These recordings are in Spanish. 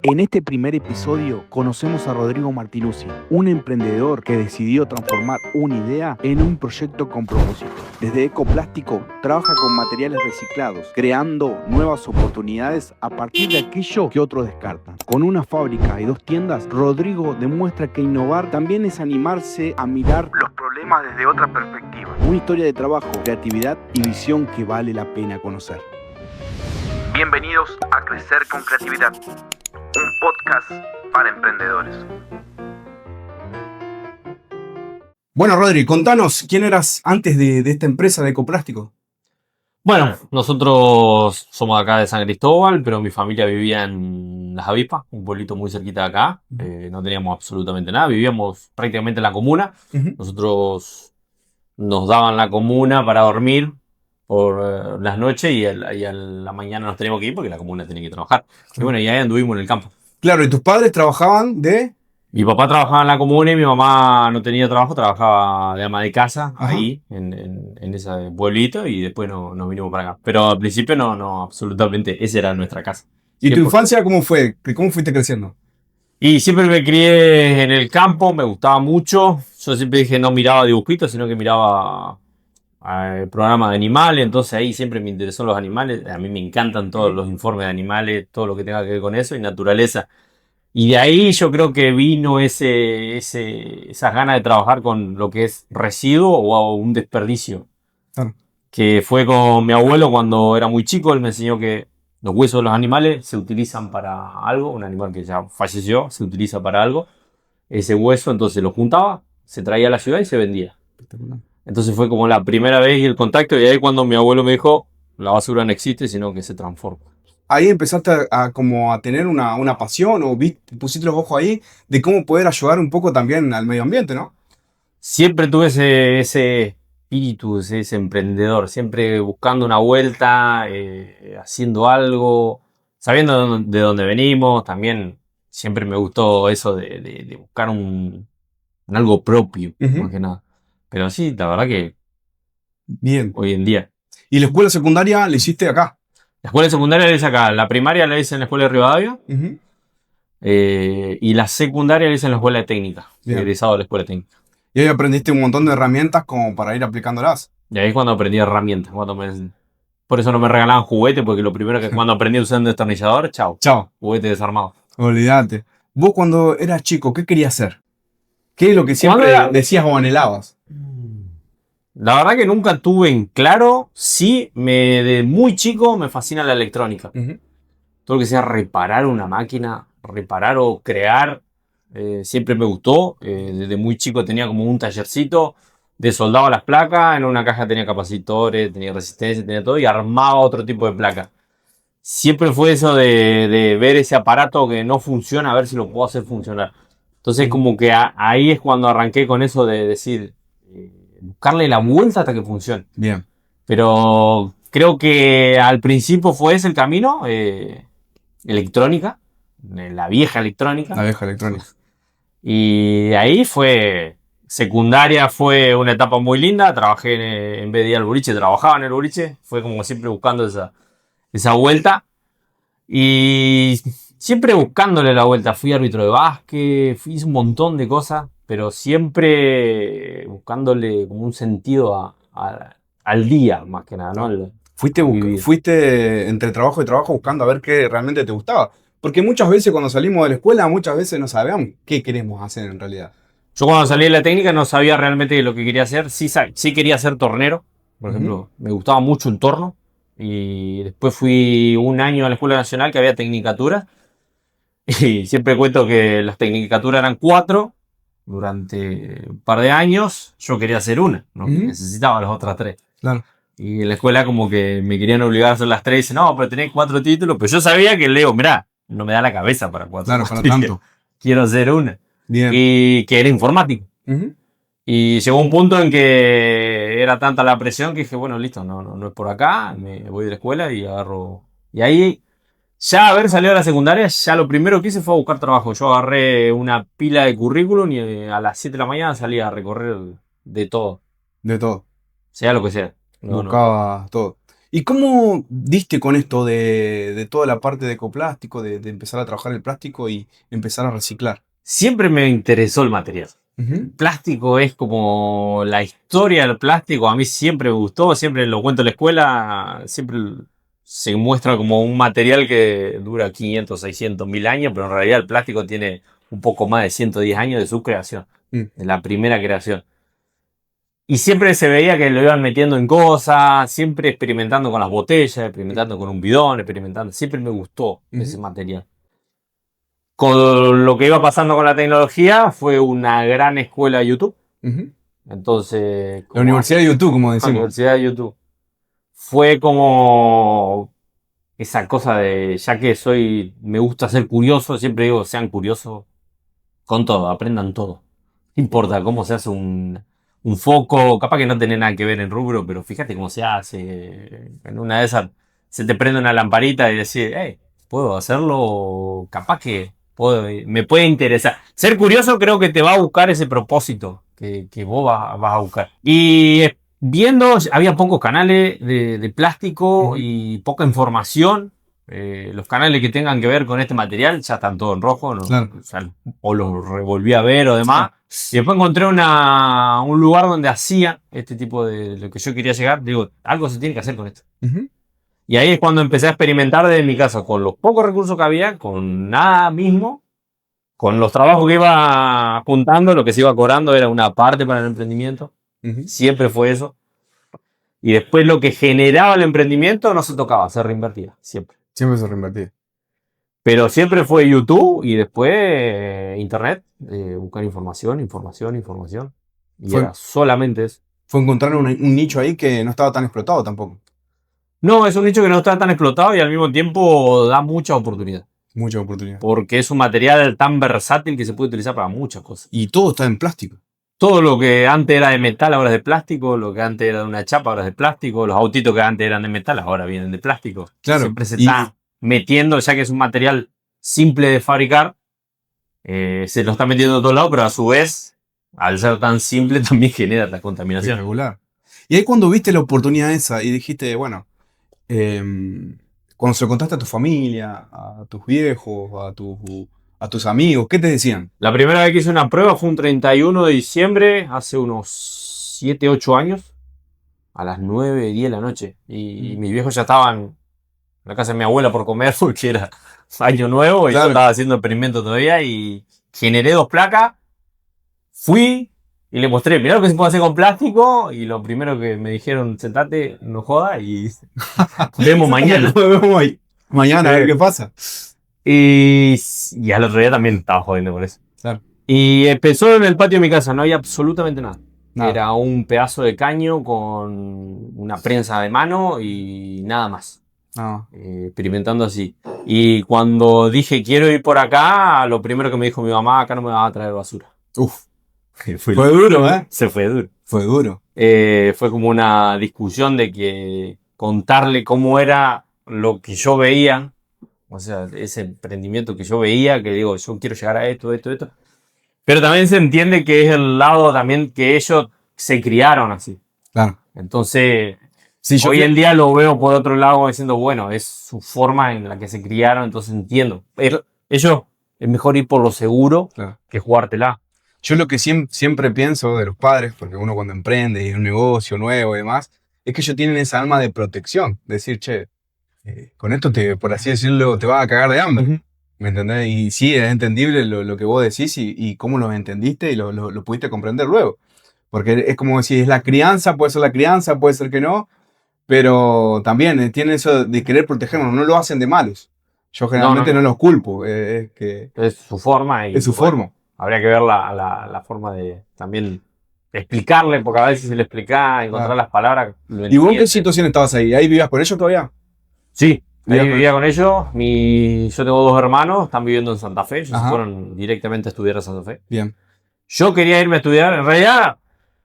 En este primer episodio conocemos a Rodrigo Martinuzzi, un emprendedor que decidió transformar una idea en un proyecto con propósito. Desde Ecoplástico trabaja con materiales reciclados, creando nuevas oportunidades a partir de aquello que otros descartan. Con una fábrica y 2 tiendas, Rodrigo demuestra que innovar también es animarse a mirar los problemas desde otra perspectiva. Una historia de trabajo, creatividad y visión que vale la pena conocer. Bienvenidos a Crecer con Creatividad, un podcast para emprendedores. Bueno, Rodri, contanos, ¿quién eras antes de esta empresa de Ecoplástico? Bueno, nosotros somos acá de San Cristóbal, pero mi familia vivía en Las Avispas, un pueblito muy cerquita de acá. No teníamos absolutamente nada, vivíamos prácticamente en la comuna. Nosotros nos daban la comuna para dormir por las noches y a la mañana nos teníamos que ir porque la comuna tenía que trabajar. Y bueno, y ahí anduvimos en el campo. Claro, ¿y tus padres trabajaban de...? Mi papá trabajaba en la comuna y mi mamá no tenía trabajo, trabajaba de ama de casa. Ajá. Ahí, en ese pueblito, y después nos vinimos para acá. Pero al principio no, absolutamente, esa era nuestra casa. ¿Y tu Siempre- infancia cómo fue? ¿Cómo fuiste creciendo? Y siempre me crié en el campo, me gustaba mucho. Yo siempre dije no miraba dibujitos, sino que miraba programas de animales, entonces ahí siempre me interesó los animales. A mí me encantan todos los informes de animales, todo lo que tenga que ver con eso y naturaleza. Y de ahí yo creo que vino esas ganas de trabajar con lo que es residuo o un desperdicio. Claro. Que fue con mi abuelo cuando era muy chico, él me enseñó que los huesos de los animales se utilizan para algo, un animal que ya falleció se utiliza para algo, ese hueso entonces lo juntaba, se traía a la ciudad y se vendía. Espectacular. Entonces fue como la primera vez y el contacto, y ahí cuando mi abuelo me dijo, la basura no existe, sino que se transforma. Ahí empezaste como a tener una pasión o pusiste los ojos ahí de cómo poder ayudar un poco también al medio ambiente, ¿no? Siempre tuve ese espíritu, ese emprendedor, siempre buscando una vuelta, haciendo algo, sabiendo de dónde venimos. También siempre me gustó eso de buscar un algo propio, Ujú. más que nada. Pero sí, la verdad que Bien. hoy en día. ¿Y la escuela secundaria la hiciste acá? La escuela secundaria la hice acá, la primaria la hice en la escuela de Rivadavia, Ujú. y la secundaria la hice en la escuela de técnica, Bien. egresado de la escuela técnica. Y ahí aprendiste un montón de herramientas como para ir aplicándolas. Y ahí es cuando aprendí herramientas. Por eso no me regalaban juguetes, porque lo primero que cuando aprendí a usar un destornillador, chao, Chao, juguete desarmado. olvídate. Vos cuando eras chico, ¿qué querías ser? ¿Qué es lo que siempre Cuando era- decías o anhelabas? La verdad que nunca tuve en claro. Sí, de muy chico me fascina la electrónica. Ujú. Todo lo que sea reparar una máquina, reparar o crear, siempre me gustó. Desde muy chico tenía como un tallercito, desoldaba las placas, en una caja tenía capacitores, tenía resistencia, tenía todo, y armaba otro tipo de placa. Siempre fue eso de ver ese aparato que no funciona, a ver si lo puedo hacer funcionar. Entonces como que ahí es cuando arranqué con eso de decir, buscarle la vuelta hasta que funcione. Bien. Pero creo que al principio fue ese el camino, electrónica, la vieja electrónica. La vieja electrónica. Y ahí secundaria fue una etapa muy linda. Trabajé en vez de ir al boliche, trabajaba en el boliche. Fue como siempre buscando esa vuelta. Y siempre buscándole la vuelta. Fui árbitro de básquet, hice un montón de cosas, pero siempre buscándole como un sentido al día, más que nada, ¿no? Fuiste entre trabajo y trabajo buscando a ver qué realmente te gustaba. Porque muchas veces cuando salimos de la escuela, muchas veces no sabemos qué queremos hacer en realidad. Yo cuando salí de la técnica no sabía realmente lo que quería hacer. Sí quería ser tornero, por ejemplo. Me gustaba mucho el torno. Y después fui un año a la Escuela Nacional que había tecnicatura. Y siempre cuento que las tecnicaturas eran 4 durante un par de años. Yo quería hacer una, ¿no? Ujú. Necesitaba las otras 3. Claro. Y en la escuela como que me querían obligar a hacer las 3. Y dicen, no, pero tenés 4 títulos. Pero yo sabía que Leo, mirá, no me da la cabeza para 4. Claro, para tanto. Quiero hacer una. Bien. Y que era informático. Ujú. Y llegó un punto en que era tanta la presión que dije, bueno, listo, no es por acá, me voy de la escuela y agarro. Y ahí, ya haber salido de la secundaria, ya lo primero que hice fue buscar trabajo. Yo agarré una pila de currículum y a las 7 de la mañana salí a recorrer de todo, De todo. sea lo que sea. No. Buscaba todo. ¿Y cómo diste con esto de toda la parte de ecoplástico, de empezar a trabajar el plástico y empezar a reciclar? Siempre me interesó el material. Ujú. Plástico es como la historia del plástico. A mí siempre me gustó, siempre lo cuento en la escuela, siempre se muestra como un material que dura 500, 600, 1000 años, pero en realidad el plástico tiene un poco más de 110 años de su creación, Mm. de la primera creación. Y siempre se veía que lo iban metiendo en cosas, siempre experimentando con las botellas, experimentando con un bidón, experimentando. Siempre me gustó ese Ujú. material. Con lo que iba pasando con la tecnología, fue una gran escuela de YouTube. Ujú. Entonces, La como Universidad de YouTube, como la decimos. Universidad de YouTube. Fue como esa cosa de, ya que me gusta ser curioso, siempre digo, sean curiosos con todo, aprendan todo. No importa cómo se hace un foco, capaz que no tiene nada que ver en rubro, pero fíjate cómo se hace. En una de esas se te prende una lamparita y decís, hey, ¿puedo hacerlo? Capaz que me puede interesar. Ser curioso creo que te va a buscar ese propósito que vos vas a buscar. Y viendo, había pocos canales de plástico Ujú. y poca información. Los canales que tengan que ver con este material ya están todos en rojo, ¿no? Claro. O sea, o los revolví a ver o demás. Y después encontré un lugar donde hacía este tipo de lo que yo quería llegar. Digo, algo se tiene que hacer con esto. Ujú. Y ahí es cuando empecé a experimentar desde mi casa, con los pocos recursos que había, con nada mismo, con los trabajos que iba juntando, lo que se iba cobrando era una parte para el emprendimiento. Ujú. Siempre fue eso. Y después lo que generaba el emprendimiento no se tocaba, se reinvertía, siempre. Siempre se reinvertía. Pero siempre fue YouTube y después Internet, buscar información, información, información. Y Fue, era solamente eso. fue encontrar un nicho ahí que no estaba tan explotado tampoco. No, es un nicho que no está tan explotado y al mismo tiempo da mucha oportunidad. Mucha oportunidad. Porque es un material tan versátil que se puede utilizar para muchas cosas. Y todo está en plástico. Todo lo que antes era de metal ahora es de plástico, lo que antes era de una chapa ahora es de plástico, los autitos que antes eran de metal ahora vienen de plástico. Claro. Siempre se Y, está metiendo, ya que es un material simple de fabricar, se lo está metiendo a todos lados, pero a su vez, al ser tan simple, también genera la contaminación. espectacular. Y ahí cuando viste la oportunidad esa y dijiste, bueno, cuando se lo contaste a tu familia, a tus viejos, a tus amigos, ¿qué te decían? La primera vez que hice una prueba fue un 31 de diciembre, hace unos 7, 8 años, a las 9, 10 de la noche. Y mis viejos ya estaban en la casa de mi abuela por comer porque era año nuevo y Claro. yo estaba haciendo experimento todavía y generé 2 placas, fui y le mostré, mirá lo que se puede hacer con plástico y lo primero que me dijeron, sentate, no joda y vemos mañana. Nos vemos mañana a ver qué pasa. Y al otro día también estaba jodiendo con eso. Claro. Y empezó en el patio de mi casa, no había absolutamente nada. Nada. Era un pedazo de caño con una prensa de mano y nada más. No. Experimentando así. Y cuando dije quiero ir por acá, lo primero que me dijo mi mamá, acá no me vas a traer basura. Uf. Fue duro, ¿eh? Se fue duro. Fue duro. Fue como una discusión de que contarle cómo era lo que yo veía, o sea, ese emprendimiento que yo veía, que digo, yo quiero llegar a esto, esto, esto. Pero también se entiende que es el lado también que ellos se criaron así. Claro. Entonces, Sí, hoy en día lo veo por otro lado diciendo, bueno, es su forma en la que se criaron, entonces entiendo. Ellos es mejor ir por lo seguro Claro. que jugártela. Yo lo que siempre pienso de los padres, porque uno cuando emprende y un negocio nuevo y demás, es que ellos tienen esa alma de protección. Decir, che, con esto por así decirlo, te vas a cagar de hambre. Ujú. ¿Me entendés? Y sí, es entendible lo que vos decís y cómo lo entendiste y lo pudiste comprender luego. Porque es como decir, es la crianza, puede ser la crianza, puede ser que no, pero también tienen eso de querer protegernos, no lo hacen de malos. Yo generalmente no los culpo, es que Es su forma y es su bueno, forma. habría que ver la forma de también explicarle, porque a veces si le explicás, encontrar las palabras. Lo ¿Y vos en qué entiende. situación estabas ahí? ¿Ahí vivías con ellos todavía? Sí, ahí Vivías vivía con ellos. Yo tengo 2 hermanos, están viviendo en Santa Fe. Ellos se Ajá. fueron directamente a estudiar a Santa Fe. Bien. Yo quería irme a estudiar. En realidad,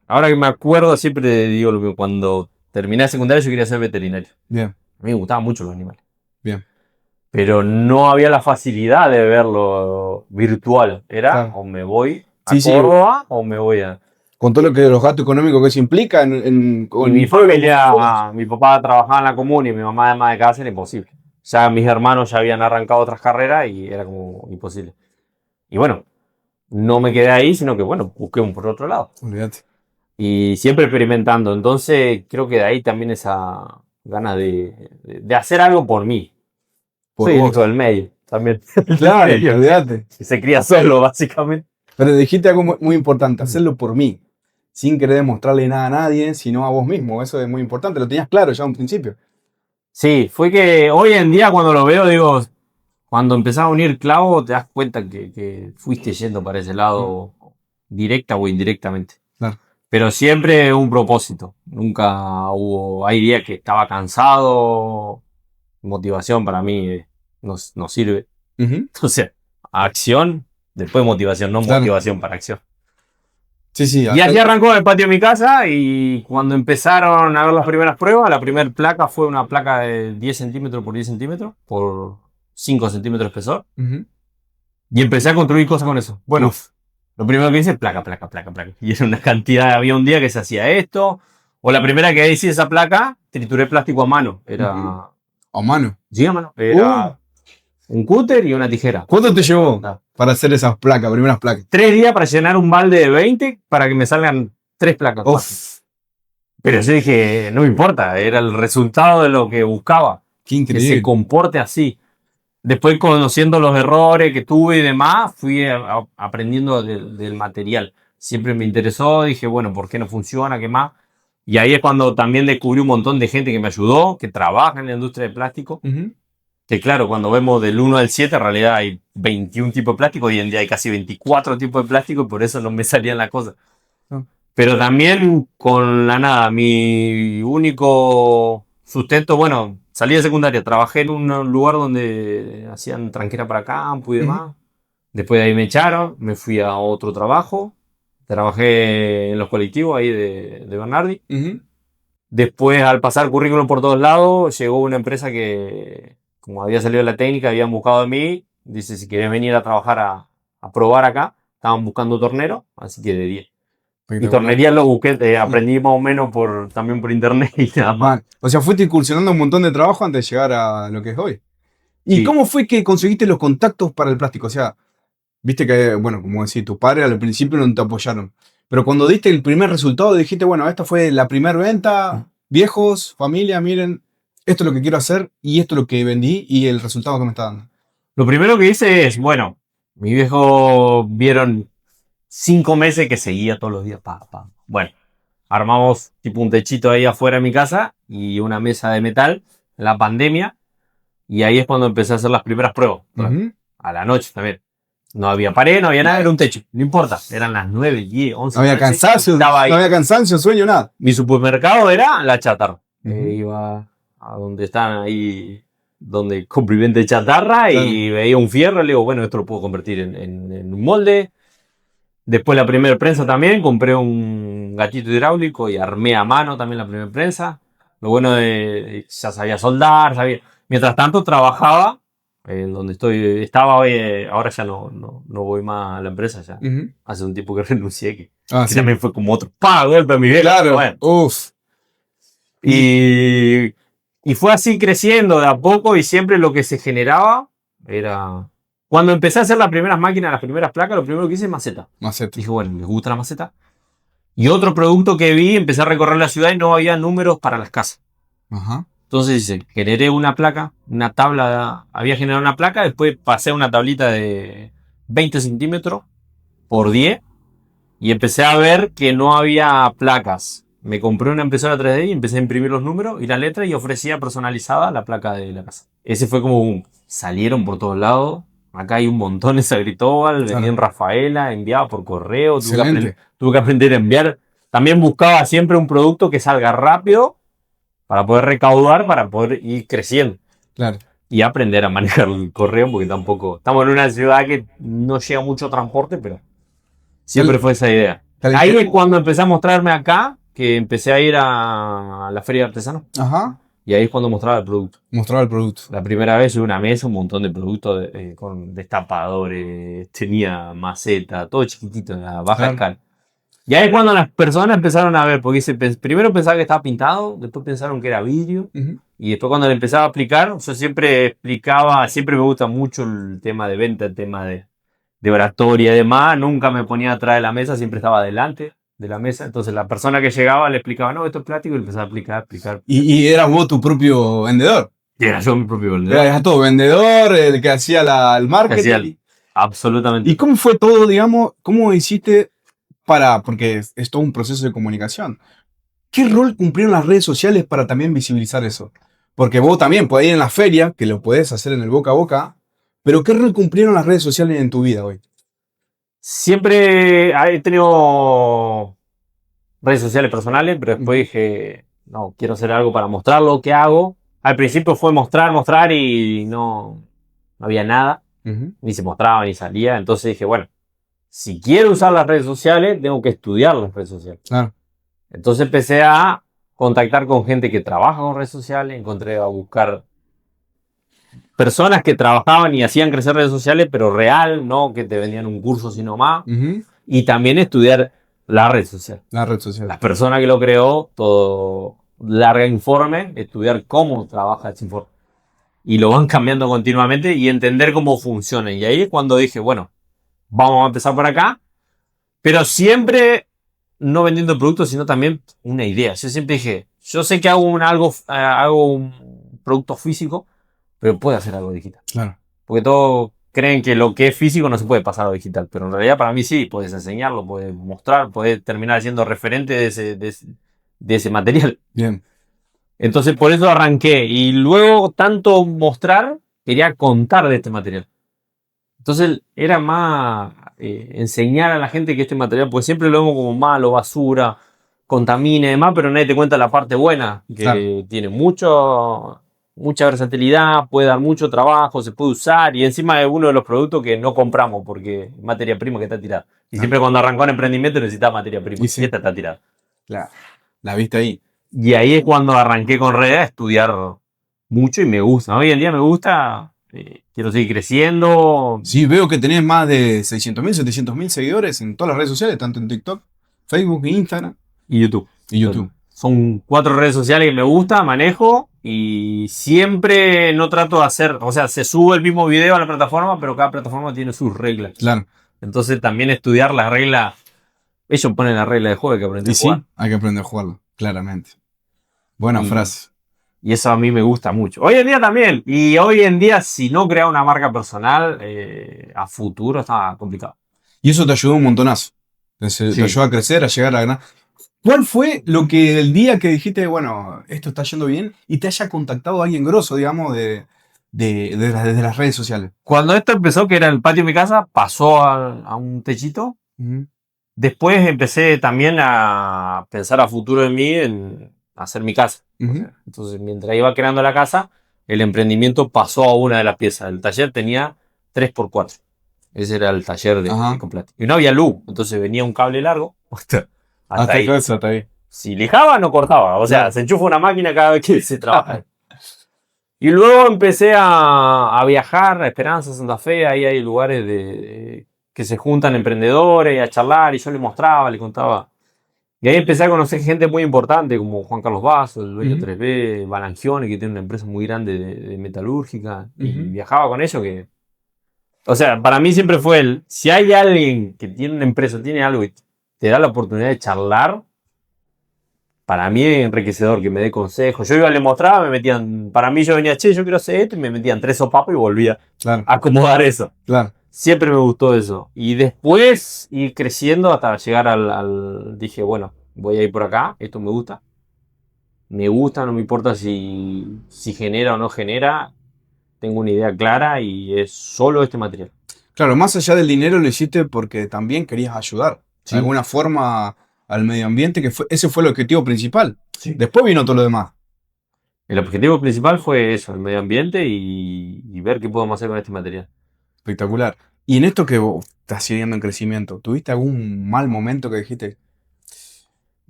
ahora que me acuerdo, siempre digo lo mismo. Cuando terminé el secundario, yo quería ser veterinario. Bien. A mí me gustaban mucho los animales. Bien. Pero no había la facilidad de verlo virtual. Era Claro. o me voy a Sí, sí. Córdoba o me voy a... Con todo los gastos económicos que eso implica Y con mi familia, mi papá trabajaba en la comuna y mi mamá además de casa, era imposible. Ya mis hermanos ya habían arrancado otras carreras y era como imposible. Y bueno, no me quedé ahí, sino que bueno, busqué un por otro lado. Olvídate. Y siempre experimentando. Entonces creo que de ahí también esa ganas de hacer algo por mí. Por Soy el vos. hijo del medio también. Claro, El medio, olvídate. que se cría solo, básicamente. Pero dijiste algo muy importante, hacerlo por mí, sin querer demostrarle nada a nadie, sino a vos mismo. Eso es muy importante, lo tenías claro ya en un principio. Sí, fue que hoy en día cuando lo veo, digo, cuando empezás a unir clavos, te das cuenta que fuiste yendo para ese lado, directa o indirectamente. Claro. Pero siempre un propósito. Nunca hubo. Hay días que estaba cansado. Motivación para mí no sirve. Ujú. Entonces, acción, después motivación, no Claro. motivación para acción. Sí, sí. Y así arrancó en el patio de mi casa y cuando empezaron a ver las primeras pruebas, la primera placa fue una placa de 10 centímetros por 10 centímetros, por 5 centímetros de espesor. Ujú. Y empecé a construir cosas con eso. Bueno, Uf. lo primero que hice, placa. Y era una cantidad, había un día que se hacía esto. O la primera que hice esa placa, trituré plástico a mano. Era... Ujú. A mano. Sí, a mano. Era un cúter y una tijera. ¿Cuánto te llevó No. para hacer esas placas, primeras placas? 3 días para llenar un balde de 20 para que me salgan 3 placas. Uf, Pero yo dije, no me importa, era el resultado de lo que buscaba. qué Que increíble. se comporte así. Después, conociendo los errores que tuve y demás, fui aprendiendo del material. Siempre me interesó, dije, bueno, ¿por qué no funciona? ¿Qué más? Y ahí es cuando también descubrí un montón de gente que me ayudó, que trabaja en la industria de plástico. Ujú. Que claro, cuando vemos del 1 al 7, en realidad hay 21 tipos de plástico. Hoy en día hay casi 24 tipos de plástico y por eso no me salían las cosas. Ah. Pero también con la nada, mi único sustento, bueno, salí de secundaria, trabajé en un lugar donde hacían tranquera para campo y demás. Después de ahí me echaron, me fui a otro trabajo, trabajé en los colectivos ahí de Bernardi. Ujú. Después, al pasar currículum por todos lados, llegó una empresa que, como había salido de la técnica, habían buscado de mí. Dice, si querés venir a trabajar a probar acá, estaban buscando tornero, así que de 10. Y Espectacular. tornería lo busqué, aprendí más o menos también por internet y nada más. Mal. O sea, fuiste incursionando un montón de trabajo antes de llegar a lo que es hoy. ¿Y Sí. cómo fue que conseguiste los contactos para el plástico? O sea, viste que, bueno, como decís, tus padres al principio no te apoyaron. Pero cuando diste el primer resultado, dijiste, bueno, esta fue la primera venta, viejos, familia, miren, esto es lo que quiero hacer y esto es lo que vendí y el resultado que me está dando. Lo primero que hice es, bueno, mi viejo vieron 5 meses que seguía todos los días. Bueno, armamos tipo un techito ahí afuera de mi casa y una mesa de metal en la pandemia. Y ahí es cuando empecé a hacer las primeras pruebas. Ujú. A la noche también. No había pared, no había nada, era un techo. No importa. Eran las 9, 10, 11. No había de la noche, cansancio, estaba ahí. no había cansancio, sueño, nada. Mi supermercado era la chatarra. Ujú. Iba a donde están ahí, donde compré y vende chatarra Claro. y veía un fierro. Le digo, bueno, esto lo puedo convertir en un molde. Después la primera prensa también, compré un gatito hidráulico y armé a mano también la primera prensa. Lo bueno de ya sabía soldar, sabía. Mientras tanto trabajaba en donde estaba, ahora ya no voy más a la empresa ya. Ujú. Hace un tiempo que renuncié que Ah, sí. también fue como otro golpe a mi vieja. Claro. Bueno. Uf. Y fue así creciendo de a poco y siempre lo que se generaba era... Cuando empecé a hacer las primeras máquinas, las primeras placas, lo primero que hice es maceta. Maceta. Dije, bueno, me gusta la maceta. Y otro producto que vi, empecé a recorrer la ciudad y no había números para las casas. Ajá. Entonces hice, generé una placa, una tabla, había generado una placa, después pasé a una tablita de 20 centímetros por 10 y empecé a ver que no había placas. Me compré una impresora 3D y empecé a imprimir los números y la letra y ofrecía personalizada la placa de la casa. Ese fue como salieron por todos lados. Acá hay un montón en San Cristóbal, Claro. venía en Rafaela, enviaba por correo, Excelente. tuve que aprender a enviar. También buscaba siempre un producto que salga rápido para poder recaudar, para poder ir creciendo. Claro. Y aprender a manejar el correo, porque tampoco... Estamos en una ciudad que no llega mucho transporte, pero siempre fue esa idea. Ahí es cuando empecé a mostrarme acá, que empecé a ir a la feria de artesanos. Ajá. Y ahí es cuando mostraba el producto. Mostraba el producto. La primera vez subí una mesa, un montón de productos con destapadores, tenía maceta, todo chiquitito, en la baja Claro. escala. Y ahí es cuando las personas empezaron a ver, porque primero pensaban que estaba pintado, después pensaron que era vidrio, y después cuando le empezaba a explicar, yo siempre explicaba, siempre me gusta mucho el tema de venta, el tema de oratoria y demás, nunca me ponía atrás de la mesa, siempre estaba delante de la mesa, entonces la persona que llegaba le explicaba, no, esto es plástico, y le empezaba a explicar. Y eras vos tu propio vendedor. Y era yo mi propio vendedor. Eras todo vendedor, el que hacía el marketing. Absolutamente. ¿Y cómo fue todo, digamos, cómo hiciste porque es todo un proceso de comunicación? ¿Qué rol cumplieron las redes sociales para también visibilizar eso? Porque vos también podés ir en la feria, que lo podés hacer en el boca a boca, pero ¿qué rol cumplieron las redes sociales en tu vida hoy? Siempre he tenido redes sociales personales, pero después dije, no, quiero hacer algo para mostrar lo que hago. Al principio fue mostrar y no había nada, ni se mostraba ni salía. Entonces dije, bueno, si quiero usar las redes sociales, tengo que estudiar las redes sociales. Claro. Entonces empecé a contactar con gente que trabaja con redes sociales, encontré a buscar personas que trabajaban y hacían crecer redes sociales, pero real, no que te vendían un curso sino más. Y también estudiar la red social. La red social. La persona que lo creó, todo larga informe, estudiar cómo trabaja ese informe. Y lo van cambiando continuamente y entender cómo funciona. Y ahí es cuando dije, bueno, vamos a empezar por acá, pero siempre no vendiendo productos, sino también una idea. Yo siempre dije, yo sé que hago un producto físico, pero puedo hacer algo digital. Claro. Porque todos creen que lo que es físico no se puede pasar a lo digital, pero en realidad para mí sí, puedes enseñarlo, puedes mostrar, puedes terminar siendo referente de ese material. Bien. Entonces por eso arranqué y luego tanto mostrar, quería contar de este material. Entonces era más enseñar a la gente que este material, pues siempre lo vemos como malo, basura, contamina y demás, pero nadie te cuenta la parte buena, que tiene mucha versatilidad, puede dar mucho trabajo, se puede usar y encima es uno de los productos que no compramos porque es materia prima que está tirada. Y siempre cuando arrancó el emprendimiento necesitaba materia prima y esta está tirada. Claro, la viste ahí. Y ahí es cuando arranqué con Red a estudiar mucho y me gusta. Hoy en día me gusta, quiero seguir creciendo. Sí, veo que tenés más de 600.000, 700.000 seguidores en todas las redes sociales, tanto en TikTok, Facebook, Instagram y YouTube. Y YouTube. Son 4 redes sociales que me gusta, manejo y siempre no trato de hacer, o sea, se sube el mismo video a la plataforma, pero cada plataforma tiene sus reglas. Claro. Entonces también estudiar las reglas, ellos ponen la regla de juego, hay que aprender a jugar. Sí, hay que aprender a jugarlo, claramente. Buena frase. Y eso a mí me gusta mucho. Hoy en día también. Y hoy en día, si no crea una marca personal, a futuro está complicado. Y eso te ayudó un montonazo. Te ayudó a crecer, a llegar a ganar. ¿Cuál fue lo que el día que dijiste, bueno, esto está yendo bien, y te haya contactado alguien grosso, digamos, de las redes sociales? Cuando esto empezó, que era el patio de mi casa, pasó a un techito. Después empecé también a pensar a futuro en mí, en hacer mi casa. O sea, entonces, mientras iba creando la casa, el emprendimiento pasó a una de las piezas. El taller tenía 3x4. Ese era el taller de completo. Y no había luz, entonces venía un cable largo. Hasta ahí. Hasta ahí. Si lijaba, no cortaba. O sea, se enchufa una máquina cada vez que se trabaja. Y luego empecé a viajar a Esperanza, Santa Fe. Ahí hay lugares que se juntan emprendedores a charlar. Y yo le mostraba, le contaba. Y ahí empecé a conocer gente muy importante como Juan Carlos Basso, el dueño 3B, Balangione, que tiene una empresa muy grande de metalúrgica. Y viajaba con ellos que... O sea, para mí siempre fue si hay alguien que tiene una empresa, tiene algo y te da la oportunidad de charlar, para mí es enriquecedor que me dé consejos. Yo iba, le mostraba, me metían... Para mí yo venía, yo quiero hacer esto, y me metían 3 sopapas y volvía a acomodar eso. Claro. Siempre me gustó eso. Y después ir creciendo hasta llegar dije, bueno, voy a ir por acá, esto me gusta. Me gusta, no me importa si genera o no genera. Tengo una idea clara y es solo este material. Claro, más allá del dinero lo hiciste porque también querías ayudar de alguna forma al medio ambiente, ese fue el objetivo principal. Sí. Después vino todo lo demás. El objetivo principal fue eso, el medio ambiente y ver qué podemos hacer con este material. Espectacular. Y en esto que vos estás siguiendo en crecimiento, ¿tuviste algún mal momento que dijiste,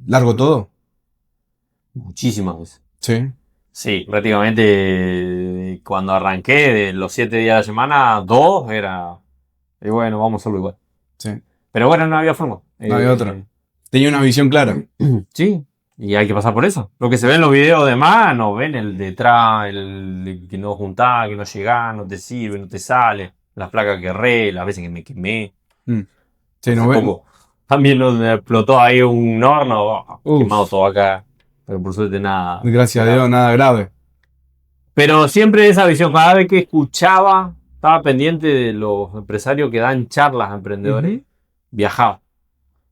largo todo? Muchísimas veces. Sí. Sí, prácticamente cuando arranqué de los 7 días de la semana, 2 era, y bueno, vamos a hacerlo igual. Sí. Pero bueno, no había forma. No había otra. Tenía una visión clara. Sí, y hay que pasar por eso. Lo que se ve en los videos de más, no ven el detrás, el que no juntás, que no llegás, no te sirve, no te sale, las placas que erré, las veces que me quemé. Mm. Sí, no Hace ven. poco también nos explotó ahí un horno, Uf. quemado todo acá, pero por suerte nada. Gracias a Dios, nada grave. Pero siempre esa visión, cada vez que escuchaba, estaba pendiente de los empresarios que dan charlas a emprendedores, viajaba.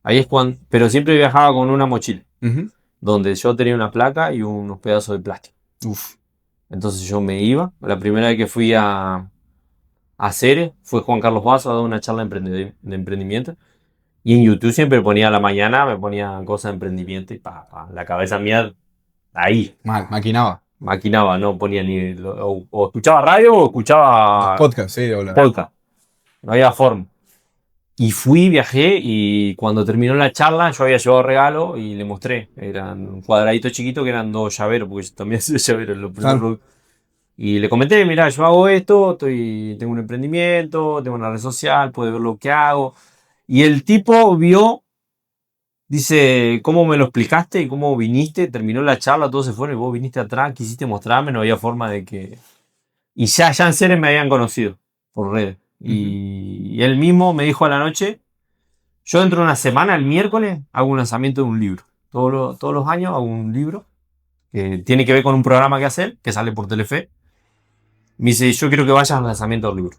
Ahí es cuando, pero siempre viajaba con una mochila, Ujú. donde yo tenía una placa y unos pedazos de plástico. Uf. Entonces yo me iba. La primera vez que fui a Cere fue Juan Carlos Vaso a dar una charla de emprendimiento. Y en YouTube siempre ponía a la mañana, me ponía cosas de emprendimiento y la cabeza mía ahí, Mal, maquinaba. maquinaba, no ponía ni. O escuchaba radio o escuchaba Podcast, sí, hola. podcast. No había forma. Y fui, viajé y cuando terminó la charla yo había llevado regalo y le mostré. Eran un cuadradito chiquito que eran 2 llaveros, porque yo también soy llavero. Claro. Y le comenté, mira, yo hago esto, tengo un emprendimiento, tengo una red social, puede ver lo que hago. Y el tipo vio, dice, ¿cómo me lo explicaste y cómo viniste? Terminó la charla, todos se fueron y vos viniste atrás, quisiste mostrarme, no había forma de que... Y ya en serio me habían conocido por redes. Y él mismo me dijo a la noche, yo dentro de una semana, el miércoles, hago un lanzamiento de un libro. Todos los años hago un libro que tiene que ver con un programa que hace él, que sale por Telefe. Me dice, yo quiero que vayas al lanzamiento del libro.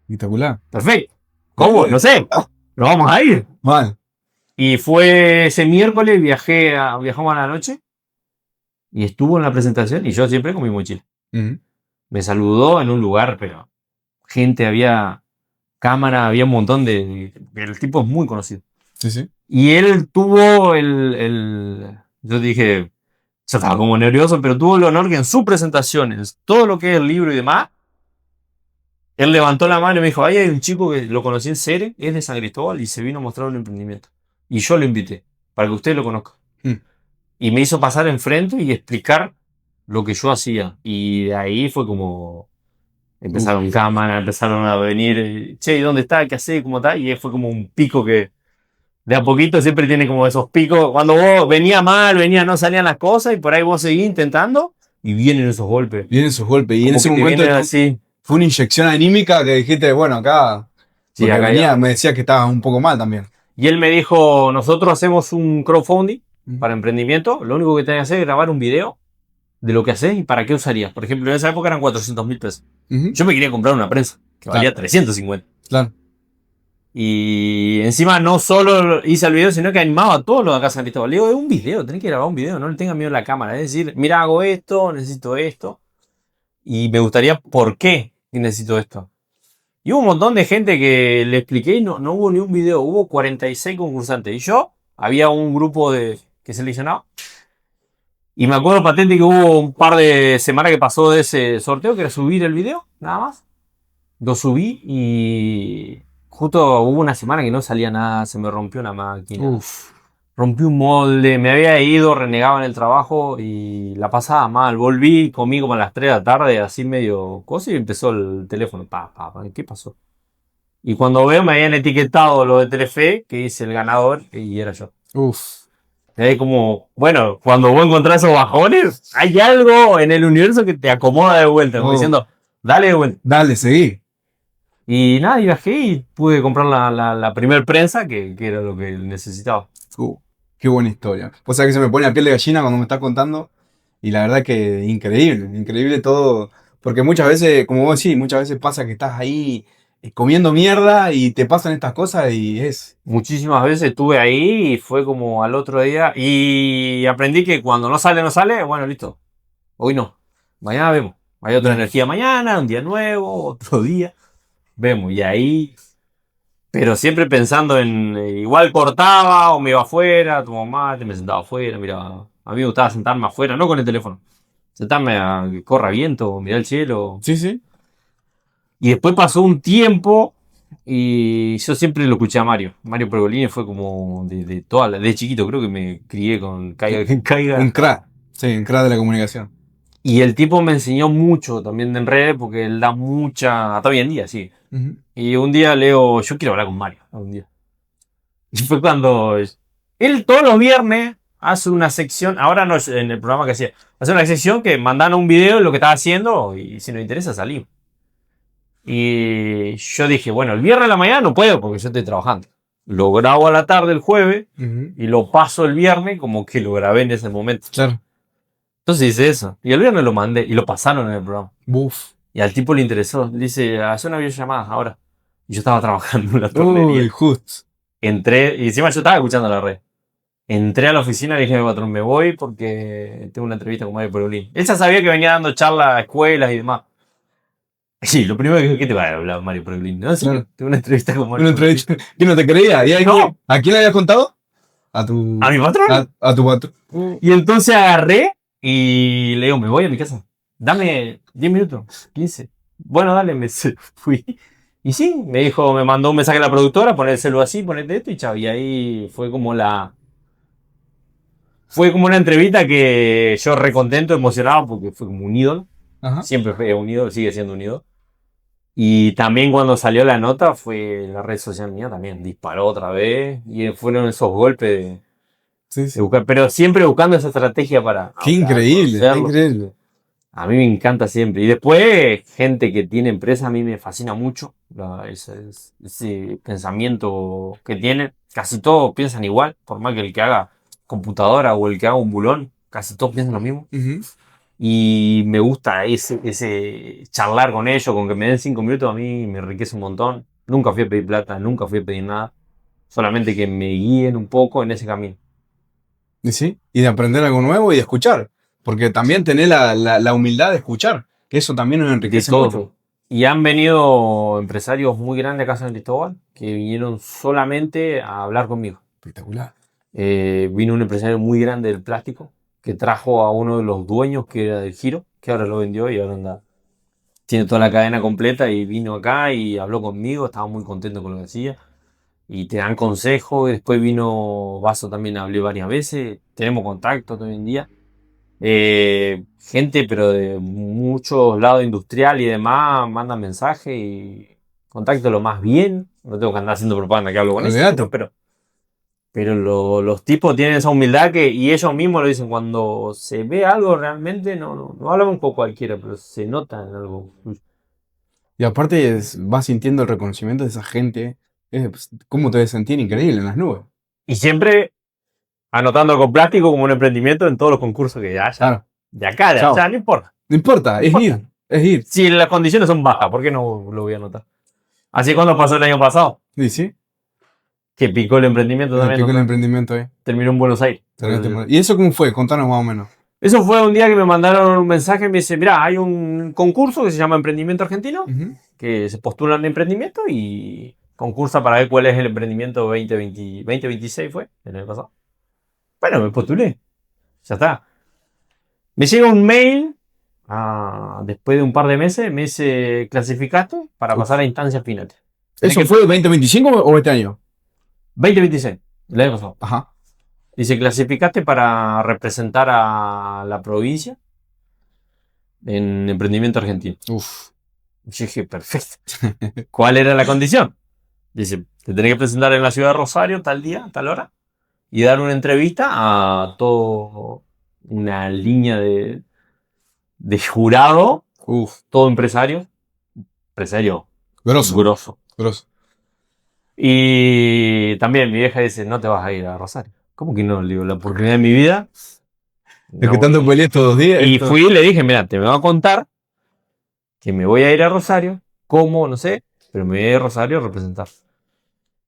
Espectacular. Perfecto. ¿Cómo? No sé. Pero vamos a ir. Mal. Y fue ese miércoles, viajamos a la noche y estuvo en la presentación y yo siempre con mi mochila. Ujú. Me saludó en un lugar, pero gente, había cámara, había un montón el tipo es muy conocido. Sí, sí. Y él tuvo yo dije, yo estaba como nervioso, pero tuvo el honor que en su presentación, en todo lo que es el libro y demás, él levantó la mano y me dijo, ahí hay un chico que lo conocí en Cere, es de San Cristóbal y se vino a mostrar un emprendimiento. Y yo lo invité, para que usted lo conozca. Mm. Y me hizo pasar enfrente y explicar lo que yo hacía. Y de ahí fue como... Empezaron cámaras, empezaron a venir, che, ¿y dónde está? ¿Qué hace? ¿Cómo está? Y fue como un pico que de a poquito siempre tiene como esos picos. Cuando vos venía mal, no salían las cosas y por ahí vos seguís intentando y vienen esos golpes. Vienen sus golpes. Y en Como ese que te momento vienen así. fue una inyección anímica que dijiste, bueno, acá. Sí, Porque acá venía, ya. me decía que estabas un poco mal también. Y él me dijo, nosotros hacemos un crowdfunding para emprendimiento. Lo único que tenés que hacer es grabar un video de lo que haces y para qué usarías. Por ejemplo, en esa época eran 400.000 pesos. Ujú. Yo me quería comprar una prensa que valía Claro. 350. Claro. Y encima no solo hice el video, sino que animaba a todos los de acá San Cristóbal. Le digo, es un video, tenés que grabar un video, no le tengas miedo a la cámara. Es decir, mira, hago esto, necesito esto. Y me gustaría por qué necesito esto. Y hubo un montón de gente que le expliqué y no hubo ni un video. Hubo 46 concursantes. Y yo, había un grupo que seleccionaba. Y me acuerdo patente que hubo un par de semanas que pasó de ese sorteo, que era subir el video, nada más. Lo subí y justo hubo una semana que no salía nada, se me rompió una máquina. Uf. Rompí un molde, me había ido, renegaba en el trabajo y la pasaba mal. Volví, comí como a las 3 de la tarde, así medio cosa, y empezó el teléfono. ¿Qué pasó? Y cuando veo me habían etiquetado lo de Telefe, que hice el ganador, y era yo. Uf. Es como, bueno, cuando vos encontrás esos bajones, hay algo en el universo que te acomoda de vuelta, como diciendo, dale de vuelta. Dale, seguí. Y nada, y bajé y pude comprar la primer prensa, que era lo que necesitaba. Qué buena historia. O sea que se me pone la piel de gallina cuando me estás contando. Y la verdad que increíble, increíble todo. Porque muchas veces, como vos decís, muchas veces pasa que estás ahí comiendo mierda y te pasan estas cosas y es... Muchísimas veces estuve ahí y fue como al otro día. Y aprendí que cuando no sale, bueno, listo. Hoy no. Mañana vemos. Hay otra energía mañana, un día nuevo, otro día. Vemos. Y ahí... Pero siempre pensando en... igual cortaba o me iba afuera, tomaba mate, me sentaba afuera, miraba. A mí me gustaba sentarme afuera, no con el teléfono. Sentarme a que corra viento, mirar el cielo. Sí, sí. Y después pasó un tiempo y yo siempre lo escuché a Mario. Mario Pergolini fue como de chiquito, creo que me crié con Caiga quien caiga. Un crack. Sí, un crack de la comunicación. Y el tipo me enseñó mucho también en redes porque él da mucha... Hasta hoy en día, sí. Ujú. Y un día leo, yo quiero hablar con Mario, un día. Y fue cuando Él todos los viernes hace una sección, ahora no es en el programa que hacía, hace una sección que mandan un video de lo que estaba haciendo y si nos interesa salimos. Y yo dije, bueno, el viernes a la mañana no puedo porque yo estoy trabajando. Lo grabo a la tarde el jueves y lo paso el viernes como que lo grabé en ese momento. Claro. Entonces hice eso. Y el viernes lo mandé y lo pasaron en el programa. Buf. Y al tipo le interesó. Dice, hace una videollamada ahora. Y yo estaba trabajando en la tornería. Uy, justo. Entré, y encima yo estaba escuchando la red. Entré a la oficina y le dije a mi patrón, me voy porque tengo una entrevista con Mario Perolín. Él ya sabía que venía dando charlas a escuelas y demás. Sí, lo primero que dije, ¿qué te va a hablar Mario Perolín? No, sí, Claro. tengo una entrevista con Mario Una Perolín. entrevista. ¿Quién no te creía? ¿Y ahí, No. ¿a quién le habías contado? A tu... ¿A mi patrón? A tu patrón. Y entonces agarré y le digo, me voy a mi casa. Dame 10 minutos, 15. Bueno, dale, fui. Y sí, me dijo, me mandó un mensaje a la productora, ponérselo así, ponete esto y chao. Y ahí fue como una entrevista que yo recontento, emocionado, porque fue como un ídolo. Ajá. Siempre fue un ídolo, sigue siendo un ídolo. Y también cuando salió la nota, fue la red social mía también, disparó otra vez. Y fueron esos golpes de Sí. buscar, pero siempre buscando esa estrategia para... Qué increíble, qué increíble. A mí me encanta siempre. Y después, gente que tiene empresa, a mí me fascina mucho ese pensamiento que tienen. Casi todos piensan igual, por más que el que haga computadora o el que haga un bulón, casi todos piensan lo mismo. Y me gusta ese charlar con ellos, con que me den 5 minutos, a mí me enriquece un montón. Nunca fui a pedir plata, nunca fui a pedir nada. Solamente que me guíen un poco en ese camino. Y sí, y de aprender algo nuevo y de escuchar. Porque también tener la humildad de escuchar. Que eso también nos enriquece De todo. mucho. Y han venido empresarios muy grandes acá en San Cristóbal que vinieron solamente a hablar conmigo. Espectacular. Vino un empresario muy grande del plástico que trajo a uno de los dueños que era del Giro, que ahora lo vendió y ahora anda. Tiene toda la cadena completa y vino acá y habló conmigo, estaba muy contento con lo que hacía. Y te dan consejos. Después vino Vaso también, hablé varias veces. Tenemos contacto hoy en día. Gente, pero de muchos lados industrial y demás, mandan mensajes y contáctalo más bien. No tengo que andar haciendo propaganda que hablo con ellos, pero los tipos tienen esa humildad y ellos mismos lo dicen. Cuando se ve algo realmente, no hablamos con cualquiera, pero se nota en algo. Y aparte vas sintiendo el reconocimiento de esa gente. Pues, ¿cómo te debes sentir? Increíble en las nubes. Y siempre anotando con plástico como un emprendimiento en todos los concursos que haya. Claro. De acá, de Chao. allá, no importa. No importa, es ir. Es ir. Si las condiciones son bajas, ¿por qué no lo voy a anotar? Así cuando pasó el año pasado, Sí, sí. que picó el emprendimiento también. Explico ¿no? el emprendimiento ahí. Terminó en Buenos Aires. ¿Y eso cómo fue? Contanos más o menos. Eso fue un día que me mandaron un mensaje y me dice, mira, hay un concurso que se llama Emprendimiento Argentino, que se postulan de emprendimiento y concursa para ver cuál es el emprendimiento 2026 fue, el año pasado. Bueno, me postulé. Ya está. Me llega un mail después de un par de meses, me dice, clasificaste para pasar a instancias finales. ¿Eso fue 2025 o este año? 2026, el año pasado. Ajá. Dice, clasificaste para representar a la provincia en emprendimiento argentino. Uf. Yo dije, perfecto. ¿Cuál era la condición? Dice, te tenés que presentar en la ciudad de Rosario tal día, tal hora, y dar una entrevista a todo una línea de jurado, todo empresario grosso. Y también mi vieja dice, no te vas a ir a Rosario. ¿Cómo que no? Le digo, la oportunidad de mi vida. Es que tanto peleé estos 2 días. Y fui y le dije, mira, te me va a contar que me voy a ir a Rosario, cómo, no sé, pero me voy a ir a Rosario a representar.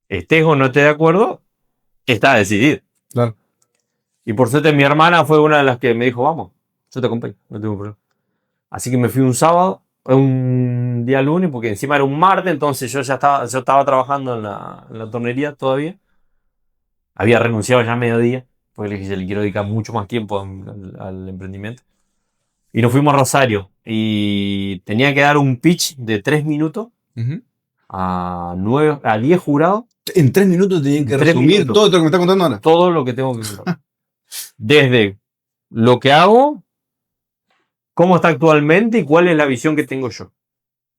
Estés o no estés de acuerdo, está decidido. Claro. Y por suerte mi hermana fue una de las que me dijo, vamos, yo te acompaño, no tengo problema. Así que me fui un sábado, un día lunes, porque encima era un martes, entonces yo estaba trabajando en la tornería todavía. Había renunciado ya a mediodía, porque le dije, le quiero dedicar mucho más tiempo al emprendimiento. Y nos fuimos a Rosario. Y tenía que dar un pitch de 3 minutos a 10 jurados. En 3 minutos tenían que resumir todo lo que me está contando ahora. Todo lo que tengo que contar. Desde lo que hago, cómo está actualmente y cuál es la visión que tengo yo.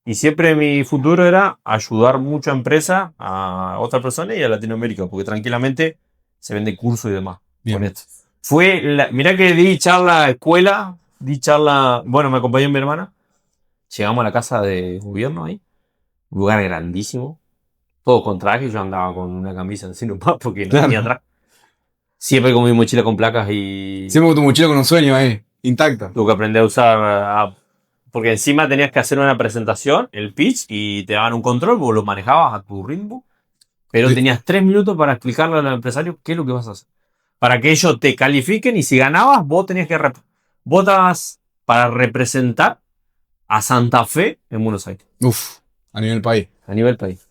Y siempre mi futuro era ayudar mucho a empresas, a otras personas y a Latinoamérica, porque tranquilamente se vende curso y demás. Bien. Con esto. Mirá que di charla bueno, me acompañó mi hermana. Llegamos a la casa de gobierno ahí. Un lugar grandísimo. Todo con traje. Yo andaba con una camisa así nomás porque no Claro. tenía traje. Siempre con mi mochila con placas y Siempre con tu mochila con un sueño ahí, intacta. tuve que aprender a usar. Porque encima tenías que hacer una presentación, el pitch, y te daban un control, vos lo manejabas a tu ritmo. Pero Sí. tenías 3 minutos para explicarle al empresario qué es lo que vas a hacer. Para que ellos te califiquen y si ganabas, vos tenías que. Vos estabas para representar a Santa Fe en Buenos Aires, Uf, a nivel país. a nivel país.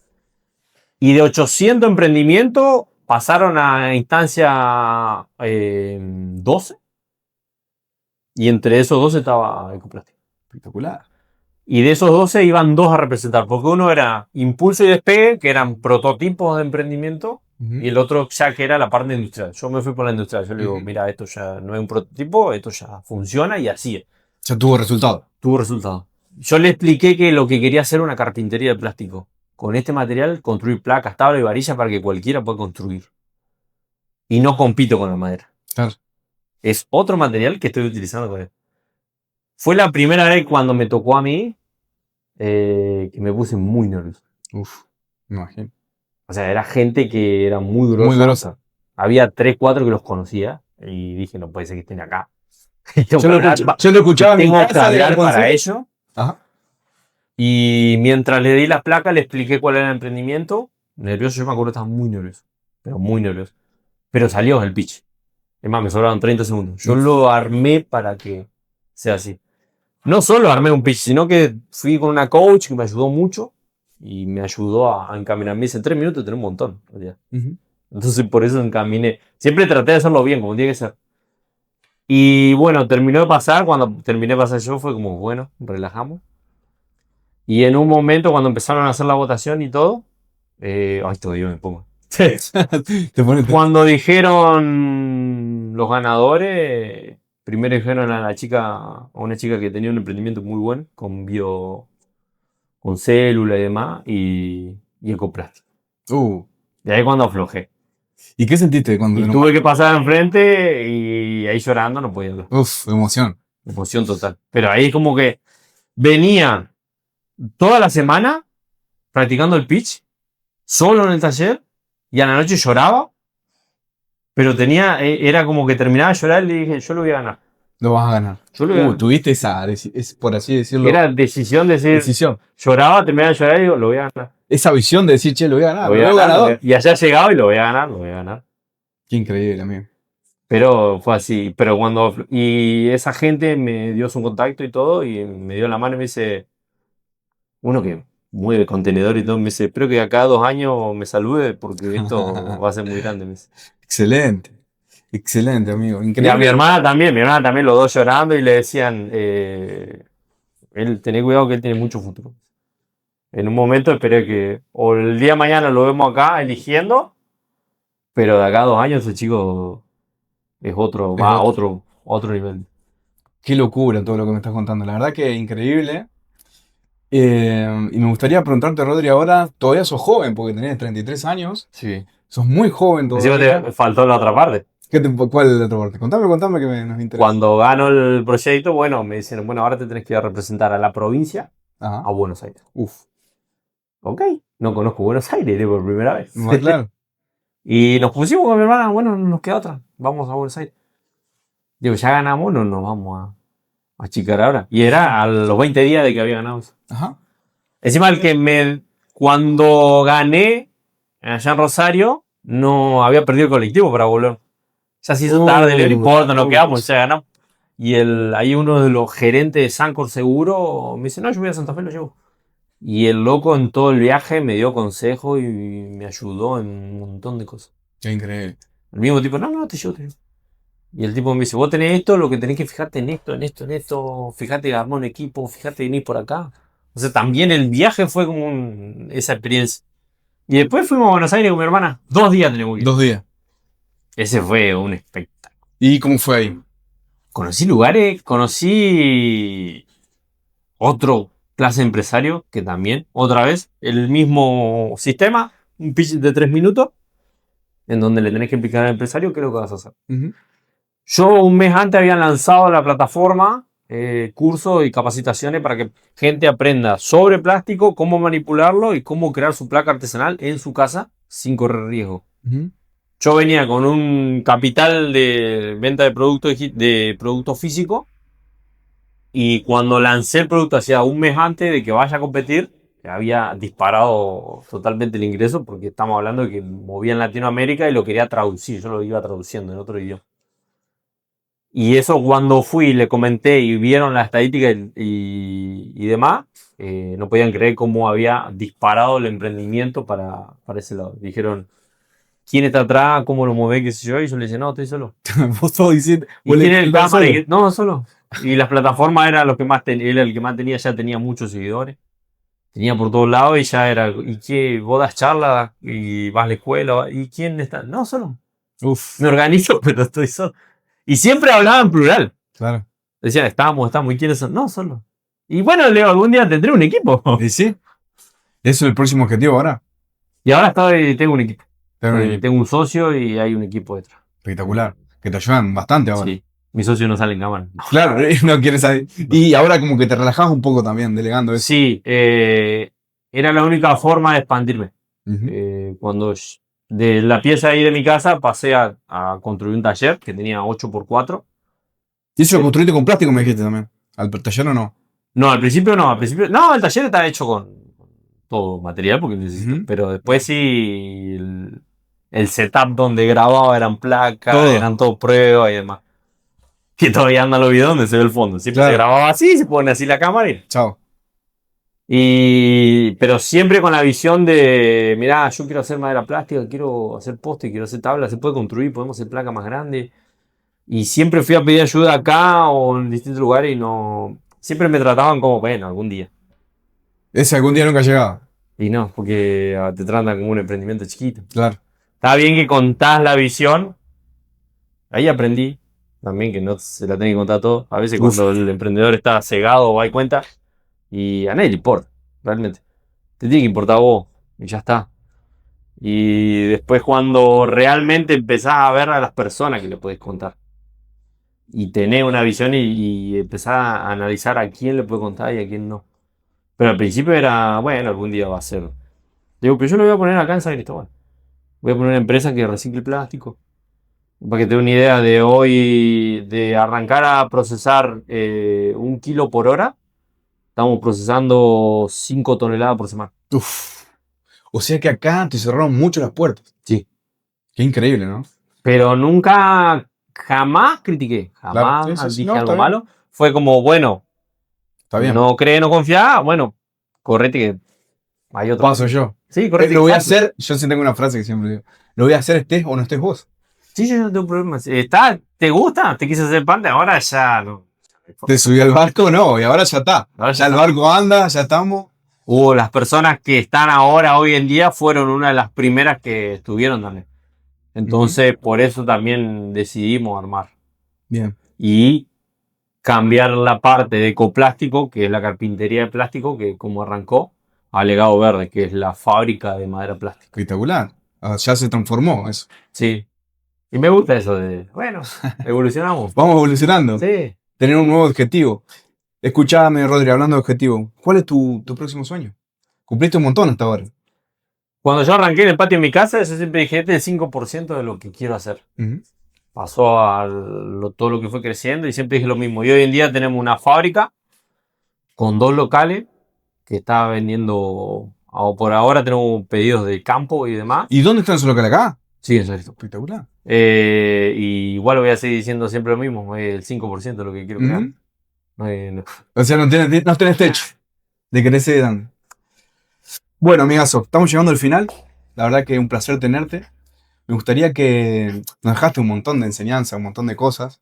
Y de 800 emprendimientos pasaron a instancia 12. Y entre esos 12 estaba Ecoplástico. Espectacular. Y de esos 12 iban 2 a representar, porque uno era Impulso y Despegue, que eran prototipos de emprendimiento, y el otro ya que era la parte industrial. Yo me fui por la industrial. Yo le digo, mira, esto ya no es un prototipo, esto ya funciona y así es. Ya tuvo resultado. Tuvo resultado. Yo le expliqué que lo que quería hacer era una carpintería de plástico. Con este material, construir placas, tablas y varillas para que cualquiera pueda construir. Y no compito con la madera. Claro. Es otro material que estoy utilizando con él. Fue la primera vez cuando me tocó a mí que me puse muy nervioso. Uf, me imagino. O sea, era gente que era muy grosa. Muy grosa. Había 3, 4 que los conocía y dije, no puede ser que estén acá. Yo lo escuchaba en mi Tengo que casa. hablar para ello. Ajá. Y mientras le di las placas, le expliqué cuál era el emprendimiento. Nervioso, yo me acuerdo que estaba muy nervioso. Pero muy nervioso. Pero salió el pitch. Es más, me sobraron 30 segundos. Yo lo armé para que sea así. No solo armé un pitch, sino que fui con una coach que me ayudó mucho. Y me ayudó a encaminar. Me dice, en 3 minutos tenés un montón. Ujú. Entonces por eso encaminé. Siempre traté de hacerlo bien, como tiene que ser. Y bueno, terminó de pasar. Cuando terminé de pasar yo fue como, bueno, relajamos. Y en un momento cuando empezaron a hacer la votación y todo. Ay, todavía me pongo. Te pones- Cuando dijeron los ganadores, primero dijeron a una chica que tenía un emprendimiento muy bueno, con célula y demás, y Ecoplástico. Y ahí cuando aflojé. ¿Y qué sentiste cuando Y tuve que pasar enfrente y ahí llorando no podía hablar. Uf, emoción. Emoción total. Pero ahí como que venía toda la semana practicando el pitch, solo en el taller, y a la noche lloraba, pero era como que terminaba de llorar y le dije, yo lo voy a ganar. Lo vas a ganar. Yo lo voy a ganar. Tuviste por así decirlo, Era decisión de decir, decisión. lloraba, terminaba de llorar y digo, lo voy a ganar. Esa visión de decir, che, lo voy a ganar. Lo voy a Lo veo ganar, ganador. y allá llegaba y lo voy a ganar, lo voy a ganar. Qué increíble, amigo. Pero fue así. Y esa gente me dio su contacto y todo, y me dio la mano y me dice, uno que mueve contenedor y todo, me dice, espero que de acá a 2 años me salude porque esto va a ser muy grande. Me dice. Excelente. Excelente, amigo. Y a Increíble. mi hermana también, los dos llorando y le decían, él, tené cuidado que él tiene mucho futuro. En un momento esperé que, o el día de mañana lo vemos acá eligiendo, pero de acá a 2 años ese chico es otro, va a otro nivel. Qué locura todo lo que me estás contando. La verdad que increíble. Y me gustaría preguntarte, Rodri, ahora, todavía sos joven porque tenés 33 años. Sí. Sos muy joven Encima todavía. te faltó la otra parte. ¿Cuál es la otra parte? Contame que nos interesa. Cuando gano el proyecto, bueno, me dicen, bueno, ahora te tenés que ir a representar a la provincia Ajá. a Buenos Aires. Uf. Ok, no conozco Buenos Aires, iré por primera vez. No, claro. Y nos pusimos con mi hermana, bueno, no nos queda otra, vamos a Buenos Aires. Digo, ya ganamos, no nos vamos a achicar ahora. Y era a los 20 días de que había ganado eso. Ajá. Encima cuando gané allá en Rosario, no había perdido el colectivo para volver. Ya se hizo tarde, no importa, nos quedamos, ya ganamos. Y ahí uno de los gerentes de Sancor Seguro me dice, no, yo voy a Santa Fe, lo llevo. Y el loco en todo el viaje me dio consejo y me ayudó en un montón de cosas. Qué increíble. El mismo tipo, no, te llevo. Y el tipo me dice, vos tenés esto, lo que tenés que fijarte en esto. Fíjate que armar un equipo, fíjate que venís por acá. O sea, también el viaje fue como esa experiencia. Y después fuimos a Buenos Aires con mi hermana. 2 días tenemos que ir. 2 días. Ese fue un espectáculo. ¿Y cómo fue ahí? Conocí lugares, conocí otro clase empresario que también, otra vez, el mismo sistema, un pitch de 3 minutos. en donde le tenés que explicar al empresario qué es lo que vas a hacer. Ujú. Yo un mes antes habían lanzado la plataforma, cursos y capacitaciones para que gente aprenda sobre plástico, cómo manipularlo y cómo crear su placa artesanal en su casa sin correr riesgo. Ujú. Yo venía con un capital de venta de producto físico y cuando lancé el producto hacía un mes antes de que vaya a competir, había disparado totalmente el ingreso porque estamos hablando de que movía en Latinoamérica y lo quería traducir, yo lo iba traduciendo en otro idioma. Y eso cuando fui, le comenté y vieron la estadística y demás, no podían creer cómo había disparado el emprendimiento para ese lado. Dijeron, ¿quién está atrás? ¿Cómo lo mueve? ¿Qué sé yo? Y yo le dije, no, estoy solo. Vos todo diciendo. ¿Y vos le quién es el explicás cámara? solo. No, solo. Y las plataformas eran los que más tenía, él el que más tenía, ya tenía muchos seguidores. Tenía por todos lados y ya era, ¿y qué? ¿Vos das charlas y vas a la escuela? ¿Y quién está? No, solo. Uf, Me organizo, pero estoy solo. Y siempre hablaba en plural. claro. Decían, estamos, ¿y quiénes son? No, solo. Y bueno, Leo, algún día tendré un equipo. ¿Y sí? ¿Eso es el próximo objetivo ahora? Y ahora tengo un equipo. Tener un equipo Tengo un socio y hay un equipo detrás. espectacular. Que te ayudan bastante ahora. Sí. Mi socio no sale en cámara. Claro, no quieres saber. Y ahora como que te relajás un poco también, delegando eso. Sí, era la única forma de expandirme. Ujú. Cuando de la pieza ahí de mi casa pasé a construir un taller que tenía 8x4. Y eso lo construiste con plástico, me dijiste también. ¿Al taller o no? No, al principio no, no, el taller está hecho con todo material porque necesito, Ujú. pero después sí el setup donde grababa eran placas, Todo. eran todo pruebas y demás. Que todavía andan los videos donde se ve el fondo. Siempre Claro. se grababa así, se pone así la cámara Chao. pero siempre con la visión de, mirá, yo quiero hacer madera plástica, quiero hacer poste, quiero hacer tabla, se puede construir, podemos hacer placa más grande. Y siempre fui a pedir ayuda acá o en distintos lugares y no. Siempre me trataban como, bueno, algún día. Ese algún día nunca llegaba. Y no, porque te tratan como un emprendimiento chiquito. Claro. Está bien que contás la visión. Ahí aprendí también que no se la tenés que contar todo. A veces Uf. cuando el emprendedor está cegado o hay cuenta y a nadie le importa, realmente. Te tiene que importar a vos y ya está. Y después cuando realmente empezás a ver a las personas que le podés contar. Y tener una visión y empezar a analizar a quién le puede contar y a quién no. Pero al principio era, bueno, algún día va a ser. Digo, pero yo lo voy a poner acá en San Cristóbal. Voy a poner una empresa que recicle plástico. Para que te dé una idea de hoy, de arrancar a procesar 1 kilo por hora, estamos procesando 5 toneladas por semana. Uf. O sea que acá te cerraron mucho las puertas. Sí. Qué increíble, ¿no? Pero nunca, jamás critiqué, jamás Claro, sí, sí, sí. dije No, algo está bien. malo. Fue como, bueno, Está bien. no cree, no confía, bueno, correte que hay otro. Paso yo. Sí, correte. Lo voy a exacto. hacer. Yo sí tengo una frase que siempre digo. Lo voy a hacer estés o no estés vos. Sí, yo no tengo problema. ¿Te gusta? ¿Te quise hacer parte? Ahora ya no. Te subí al barco, no, y ahora ya está. Ahora Ya el está. barco anda, ya estamos. Las personas que están ahora, hoy en día, fueron una de las primeras que estuvieron también. Entonces, por eso también decidimos armar. Bien. Y cambiar la parte de ecoplástico, que es la carpintería de plástico, que como arrancó, a Legado Verde, que es la fábrica de madera plástica. Espectacular. Ah, ya se transformó eso. Sí. Y me gusta eso de, bueno, evolucionamos. Vamos evolucionando. Sí. Tener un nuevo objetivo. Escuchame, Rodri, hablando de objetivo. ¿Cuál es tu próximo sueño? Cumpliste un montón hasta ahora. Cuando yo arranqué en el patio de mi casa, yo siempre dije, este es el 5% de lo que quiero hacer. Ujú. Pasó a todo lo que fue creciendo y siempre dije lo mismo. Y hoy en día tenemos una fábrica con 2 locales que está vendiendo, o por ahora tenemos pedidos de campo y demás. ¿Y dónde están esos locales acá? Sí, eso es. Espectacular. Y igual voy a seguir diciendo siempre lo mismo, el 5% de lo que quiero crear. Ujú. No. O sea, no tenés techo de querer seguir dando. Bueno, amigazo, estamos llegando al final. La verdad que es un placer tenerte. Me gustaría que nos dejaste un montón de enseñanza, un montón de cosas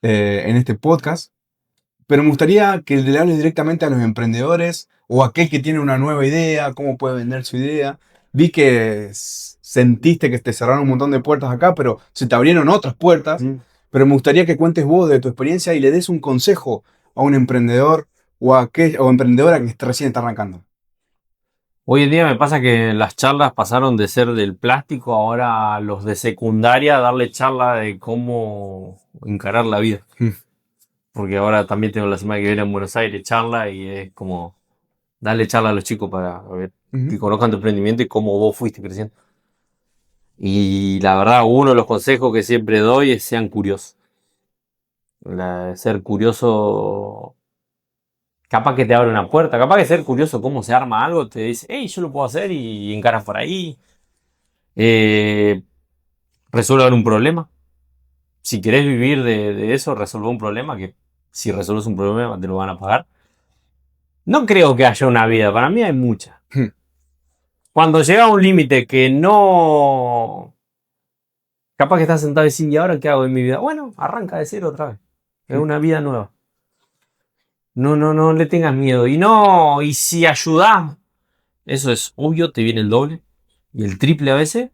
en este podcast. Pero me gustaría que le hables directamente a los emprendedores o a aquel que tiene una nueva idea, cómo puede vender su idea. Vi que sentiste que te cerraron un montón de puertas acá, pero se te abrieron otras puertas. Pero me gustaría que cuentes vos de tu experiencia y le des un consejo a un emprendedor o emprendedora que recién está arrancando. Hoy en día me pasa que las charlas pasaron de ser del plástico ahora a los de secundaria, darle charla de cómo encarar la vida. Mm. Porque ahora también tengo la semana que viene en Buenos Aires charla y es como darle charla a los chicos para ver, que Ujú. conozcan tu emprendimiento y cómo vos fuiste creciendo. Y la verdad, uno de los consejos que siempre doy es sean curiosos. Ser curioso, capaz que te abre una puerta, capaz que ser curioso cómo se arma algo, te dice, hey, yo lo puedo hacer y encaras por ahí. Eh, Resuelvan un problema. Si querés vivir de eso, resolver un problema, que si resuelves un problema te lo van a pagar. No creo que haya una vida, para mí hay muchas. Mm. Cuando llega a un límite que no... Capaz que estás sentado y decís, ¿y ahora qué hago en mi vida? Bueno, arranca de cero otra vez. Es una vida nueva. No le tengas miedo. Y si ayudás, eso es obvio, te viene el doble y el triple a veces.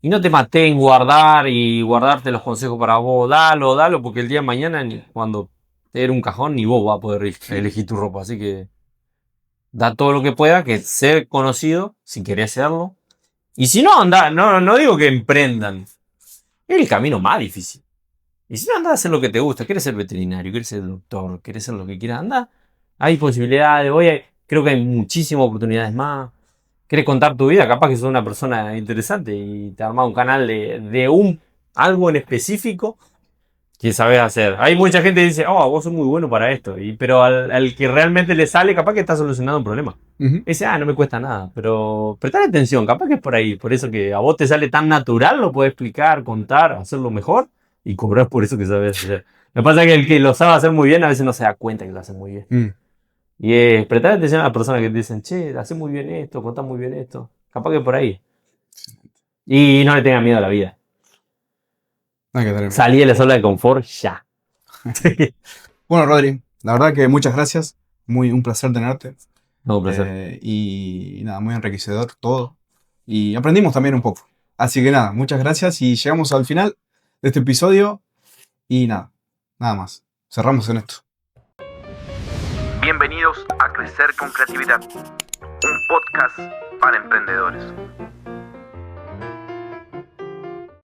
Y no te maté en guardar y guardarte los consejos para vos. Dalo, porque el día de mañana, cuando te dé un cajón, ni vos vas a poder elegir tu ropa. Así que da todo lo que pueda, que ser conocido, si querés serlo. Y si no, anda, no digo que emprendan. Es el camino más difícil. Y si no, anda a hacer lo que te gusta. Quieres ser veterinario, quieres ser doctor, quieres ser lo que quieras, anda. Hay posibilidades. Creo que hay muchísimas oportunidades más. Quieres contar tu vida, capaz que sos una persona interesante y te armás un canal de algo en específico que sabes hacer. Hay mucha gente que dice, oh, vos sos muy bueno para esto. Pero al que realmente le sale, capaz que está solucionando un problema. Ujú. Dice, no me cuesta nada. Pero prestale atención, capaz que es por ahí. Por eso que a vos te sale tan natural, lo podés explicar, contar, hacerlo mejor y cobrar por eso que sabes hacer. Me pasa que el que lo sabe hacer muy bien a veces no se da cuenta que lo hace muy bien. Mm. Y es prestar atención a las personas que te dicen, che, haces muy bien esto, contás muy bien esto. Capaz que por ahí. Y no le tengan miedo a la vida. Hay que tener- Salí de la zona de confort ya. Bueno, Rodri, la verdad que muchas gracias. Un placer tenerte. No, un placer. Y nada, muy enriquecedor todo. Y aprendimos también un poco. Así que nada, muchas gracias y llegamos al final de este episodio. Y nada más. Cerramos en esto. Bienvenidos a Crecer con Creatividad, un podcast para emprendedores.